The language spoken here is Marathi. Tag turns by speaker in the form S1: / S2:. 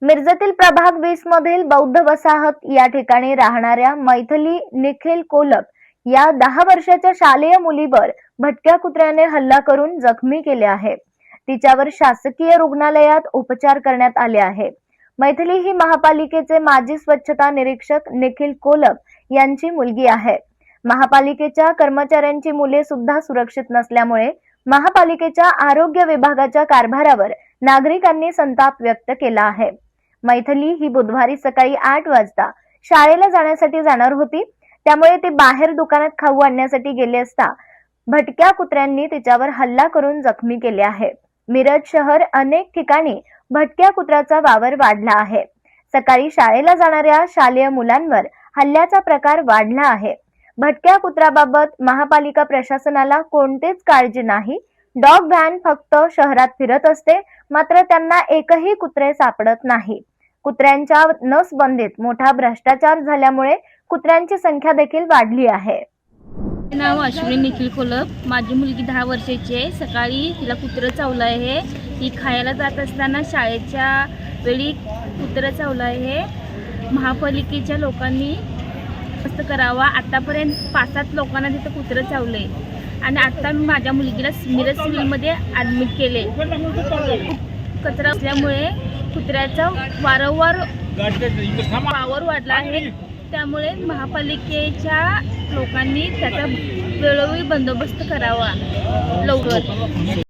S1: मिरजेतील प्रभाग 20 मधील बौद्ध वसाहत या ठिकाणी राहणाऱ्या मैथिली निखिल कोलप या 10 वर्षाच्या शालेय मुलीवर भटक्या कुत्र्याने हल्ला करून जखमी केले आहे। तिच्यावर शासकीय रुग्णालयात उपचार करण्यात आले आहे। मैथिली ही महापालिकेचे माजी स्वच्छता निरीक्षक निखिल कोलप यांची मुलगी आहे। महापालिकेच्या कर्मचाऱ्यांची मुले सुद्धा सुरक्षित नसल्यामुळे महापालिकेच्या आरोग्य विभागाच्या कारभारावर नागरिकांनी संताप व्यक्त केला आहे। मैथिली ही बुधवारी सकाळी 8 वाजता शाळेला जाण्यासाठी जाणार होती, त्यामुळे ती बाहेर दुकानात खाऊ आणण्यासाठी गेली असता भटक्या कुत्र्यांनी तिच्यावर हल्ला करून जखमी केले आहे। मिरज शहर अनेक ठिकाणी भटक्या कुत्र्याचा वावर वाढला आहे। सकाळी शाळेला जाणाऱ्या शालेय मुलांवर हल्ल्याचा प्रकार वाढला आहे। भटक्या कुत्र्याबाबत महापालिका प्रशासनाला कोणतीच काळजी नाही। डॉग व्हॅन फक्त शहरात फिरत असते, मात्र त्यांना एकही कुत्रे सापडत नाही। कुत्र्यांच्या नसबंदीत मोठा भ्रष्टाचार झाल्यामुळे कुत्र्यांची संख्या देखील वाढली आहे।
S2: नाव अश्विनी निखिल कोलप, माझी मुलगी 10 वर्षाची आहे। सकाळी तिला कुत्रं चावलं आहे। ती खायला जात असताना शाळेच्या वेळी कुत्रं चावलं आहे। महापालिकेच्या लोकांनी मस्त करावा। आतापर्यंत 5-7 लोकांना तिथं कुत्रं चावले आणि आता मी माझ्या मुलगीला मिरज सिव्हिलमध्ये ॲडमिट केले। कचरा असल्यामुळे कुत्र्याचा वारंवार वावर वाढला आहे, त्यामुळे महापालिकेच्या लोकांनी त्याचा वेळोवेळी बंदोबस्त करावा लवकर।